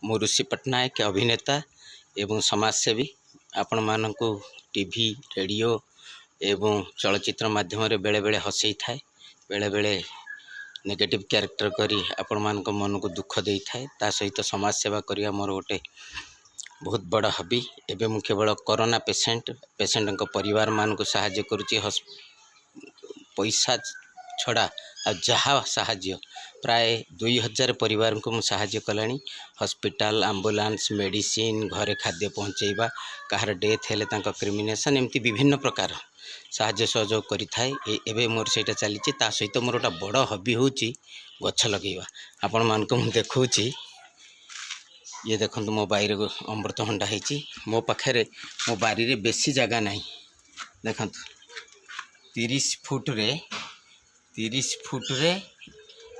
ମୁଁ ऋषि पट्टनायक अभिनेता एवं समाजसेवी आपण मानकु टीवी रेडियो एवं चलचित्र माध्यम बेले बेले हसई थाए बेले बेले नेगेटिव कैरेक्टर करी आपण मानक मन को दुख दे थाए ता सहित समाज सेवा करिया मोर गोटे बहुत बड़ा हॉबी। एबे मु केवल कोरोना पेशेंट परिवार मान को सहाय्य करुच्ची पैसा छड़ा आ जहाँ साहाय्य प्राय 2000 परिवार को साहाय्य कलानी। हॉस्पिटल एम्बुलेंस मेडिसिन घरे खाद्य पहुँचेबा कहार डेथ हेले क्रिमिनेशन एमती विभिन्न प्रकार साहाय्य सहयोग करि थाए। एबे मोर सेटा चली ता सहित मोर गोटा बड़ हॉबी होची गछ लगेबा। आपण मान को देखौची ये देखो मो बाईर अमृतभंडा है मो पाखे मो बारी रे बेसी जगह नहीं देखो 30 फुट रे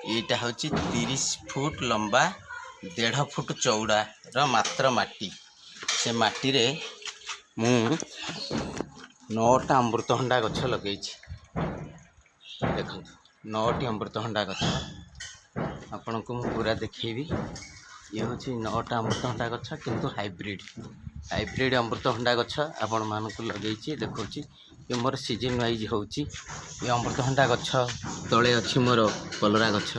यहाँ हूँ 30 फुट लंबा 1.5 फुट चौड़ा र मात्र माटी से माटी रे मु 9टा अमृतभंडा गछ लगे देखो 9टी अमृतभंडा गछ आपण को मु पूरा देखी। ये हूँ 9टा अमृतभंडा गछ किंतु हाइब्रिड अमृतभंडा गछ आपण मान को लगे देखा ये मोर सीजन वाइज होची। ये अमृतभंडा गछ तले अच्छी मोर कलरा गछ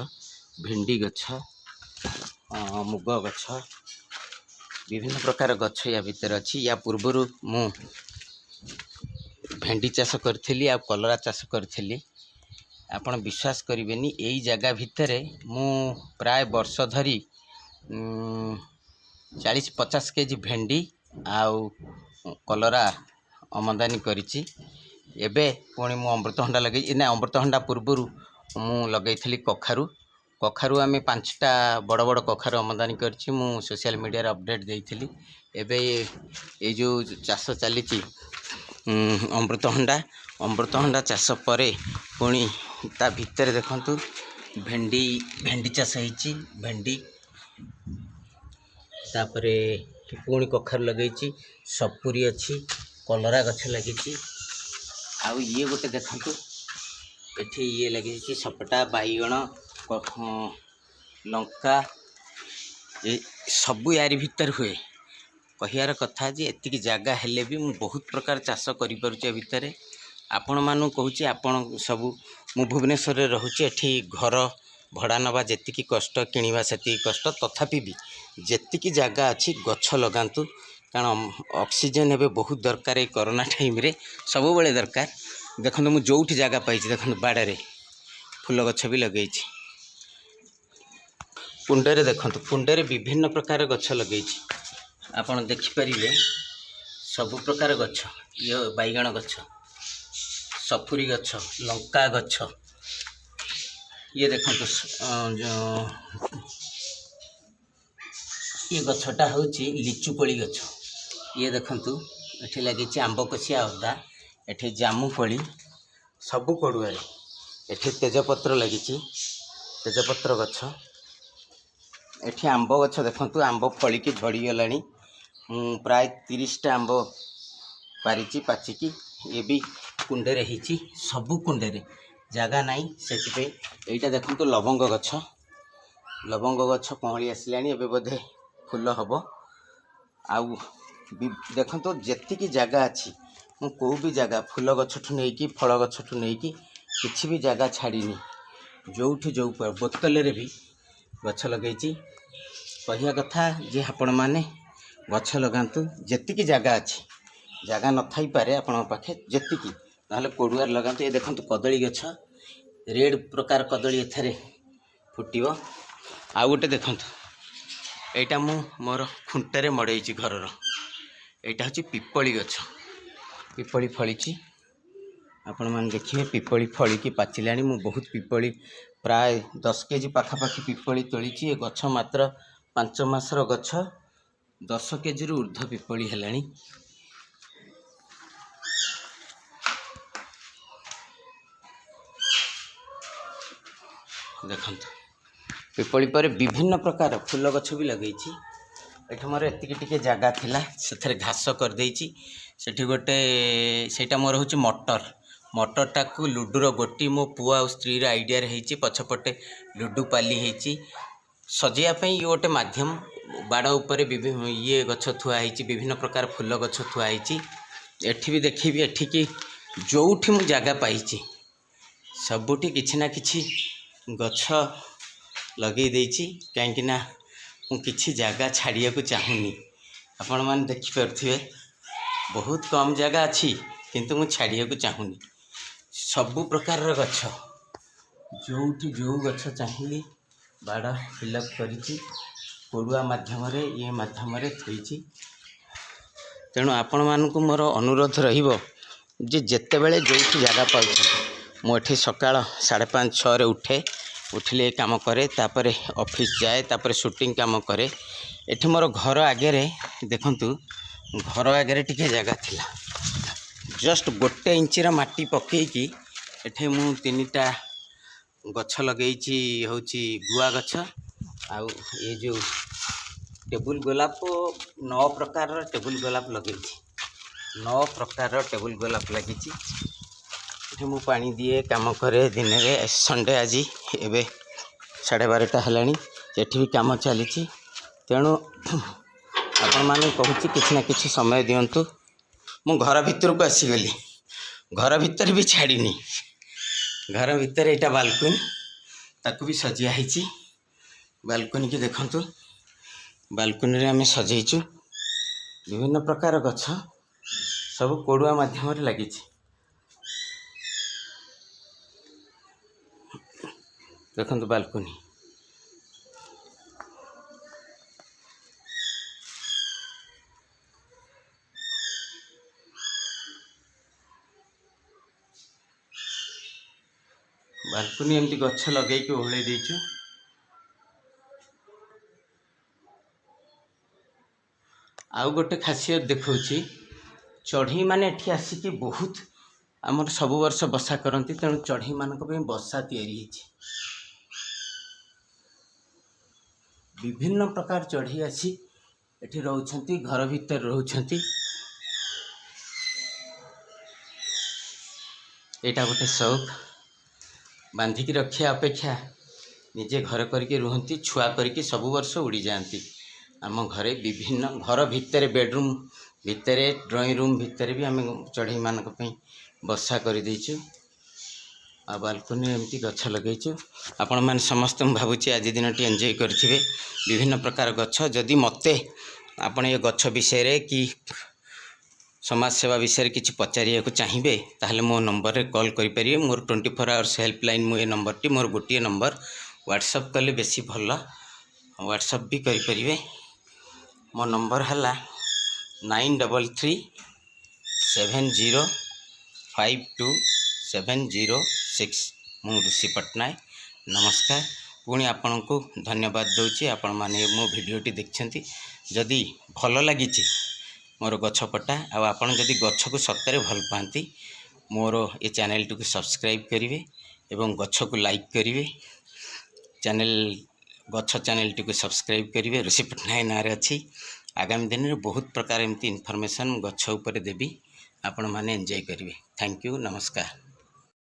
भेंडी गछ मुग गछ विभिन्न प्रकार गछ या भीतर अच्छी। या पूर्वर मु भेंडी चाष करी आ कलरा चाष करी आपण विश्वास करेनि यही जगह भितर मु प्राय वर्ष धरी 40-50 केजी भेंडी आउ कलरा आमदानी करिछि। एबे पुणी मु अमृतभंडा लगे ना अमृतभंडा पूर्वर मु लगेइथली कखारू आमे 5टा बड़ बड़ कखारू आमदानी करिछि। मु सोशल मीडिया रे अपडेट देइथली। एबे ये जो चाष चली अमृतभंडा चाष परे पुणी ता भितर देखंतु भेंडी चाष होइछि। भेंडी तापरे पुणी कखारू लगेइछि सपुरी अच्छी कलरा गछ लगी। आउ ये गोटे देखंतु एठी ये लगी सपटा बाईगण लंका ये सबू यारी भीतर हुए। कहियार कथा जे एतिकी जगह हेले भी मु बहुत प्रकार चाष करि परुचे भितर आपण मानु कहूची। आपण सबू मु भुवनेश्वर रे रहूची एठी घर भड़ा नवा जेतिकी कष्ट किनिबा सेतिकी कष्ट तथापि भी जेतिकी जगह अच्छी गछ लगांतु कारण ऑक्सीजन एवं बहुत दरकार। कोरोना टाइम रे सब बेले दरकार। देखो मुझे जोठी जगह पाई देखो बाड़े फूल गछ भी लगे कुंडे देखो कुंडे विभिन्न प्रकार गछ लगे आपड़ देखिपारे सब प्रकार गछ ये बैगण गछ सपुरी गछ लंका गछ ये देखो ये गछटा हूँ लिचु कोली गछ। ये देखंतु एठी लगी आंबकसिया अदा एठी जामुकोली सबू कड़ुआरे एठी तेजपत्र लगी तेजपत्र गछ एठी आंब गछ देखंतु आंब फलिकी झड़ीगला प्राय 30टा आंब पारिची पाचिकी। ये भी कुंडे रही सबू कुंडे जगह नाई से यहीटा देखंतु लवंग गछ कमली आसलानी एबे बोधे फूल हम आउ देखो तो जेतिकी जगह अच्छी मु को भी जगह फूल गछठू नहीं फल गछठू नहीं किसी भी जगह छाड़ीनी जोठी जो बोतल रे भी गछ लगे कहिया कथा जे आपण माने गछ लगातु जेतिकी जगह अच्छी जगह न थाई पारे आपण पाखे जेतिकी नाले कोड़ुआर लगातु। ये देखो कदली गछ रेड प्रकार कदली एथरे फुटिव। आउ गोटे देखो एटा मु मोर खुंटे मड़े घर यहाँ हूँ पिपली गछ पिपली फली आपण मैंने देखिए पिपली फलिकी पाचिलानी। मु बहुत पिपली प्राय 10 केजी पाखापाखि पिपली तोली। ये गछ मात्र 5 मासर गछ 10 केजी रु ऊर्ध्व पिपली हेलानी। देखंतु पिपली पर विभिन्न प्रकार फूल गछ भी लगे एठी मोर एतिकी टिके जगह थिला से घास कर देइची। सेठी गोटे सेटा मोर होची मटर टाकू लुडुर गोटी मो पुआ और स्त्री आइडिया रही पछपटे लुडु पाली होती सजाइवाई ये गोटे माध्यम बाड़ उपर ये गछ थुआ विभिन्न प्रकार फूल गछ थुआ एठी भी देखिए एठिकी जोठी मु जगह पाई सबुठी किछि ना किछि गछ लगे देइछि कहीं ना मु किछि जगह छाड़िया को चाहूनी आपण मैंने देखिपे बहुत कम जगह अच्छी किंतु मु छाड़िया को चाहूनी सबु प्रकार गछ जोठी जो गछ चाहिए बाड़ फिलअप करी कोड़ुआ मध्यम ये मध्यम थी तेणु आपण मानक मोर अनुरोध रहिबो जे जेते बेले जोठी जगह पाउछ मुझे सकाळ 5:30-6 उठे उठिले काम करे तापर ऑफिस जाए तापर शूटिंग काम करे एठी मोर घर आगे देखंतु घर आगे टिके जगह थिला जस्ट 1 इंचर माटी पकेकी एठे मु 3टा गछ लगेइछि होछि गुआ गछ आउ ये जो टेबुल गोलाप 9 प्रकार टेबुल गोलाप लगेइछि 9 प्रकार टेबुल गोलाप लगी ये मु पानी दिए काम करे दिन में संडे आज एवं 12:30 है एठी भी काम चली तेणु आपण माने कहूँ किसी ना किसी समय दिंतु मु घर भितर को आसीगली घर भितर भी छाड़नी घर भितर यहाँ बालकोनी ताकू भी सजाई बालकोनी की देखंतु बालकोनी रे आमे सजैचु विभिन्न प्रकार गछ सब कोड़ुआ माध्यम लगी देखंतु बालकोनी बालकोनी एमती गछ लगे ओहले देचु आउ गोटे खासियत देखौछि चढ़ी माने एठी आसिकी बहुत आमर सब वर्ष बसा करती तेणु चढ़ी मानक पे बसा तैयारी विभिन्न प्रकार चढ़ी आसी एठी रहउछंती घर भीतर रहउछंती एटा गोटे शौक बांधिकी रखिया अपेक्षा निजे घर करके रुहंती छुआ करके सब वर्ष उड़ी जाती आम घरे विभिन्न घर भितर बेडरूम भितर ड्राइंग रूम भितर भी आम चढ़ई मानक पई बसा कर देचु आ बालकोनी एमती गछ लगेचु आपण मैंने समस्त भावुची आज दिन टी एंजॉय करेंगे विभिन्न प्रकार गछ जदि मते आपण ये गछ विषय कि समाज सेवा विषय किसी पचारिया को चाहिए ताहले मो नंबर रे कॉल करें मोर 24 आवर्स हेल्पलाइन मो ये नंबर टी मोर गोटे नंबर व्हाट्सअप कले बेसी भल व्हाट्सअप भी करें मो नंबर है 9337052706 मु ऋषि पट्टनायक नमस्कार पुणी आपण को धन्यवाद दूची आपण माने मो भिडियोटी देखछंती जदि भल लगी मोर गछपटा आपण जदि गछ को सत्तरे भल पाती मोर ये चैनल टी को सब्सक्राइब करेंगे एवं गछ को लाइक करेंगे चैनल गछ चैनल टी को सब्सक्राइब करेंगे ऋषि पट्टनायक नारे अच्छी आगामी दिन में बहुत प्रकार एमती इनफॉरमेशन गछ उपर देवी आपण माने एंजॉय करेंगे थैंक यू नमस्कार।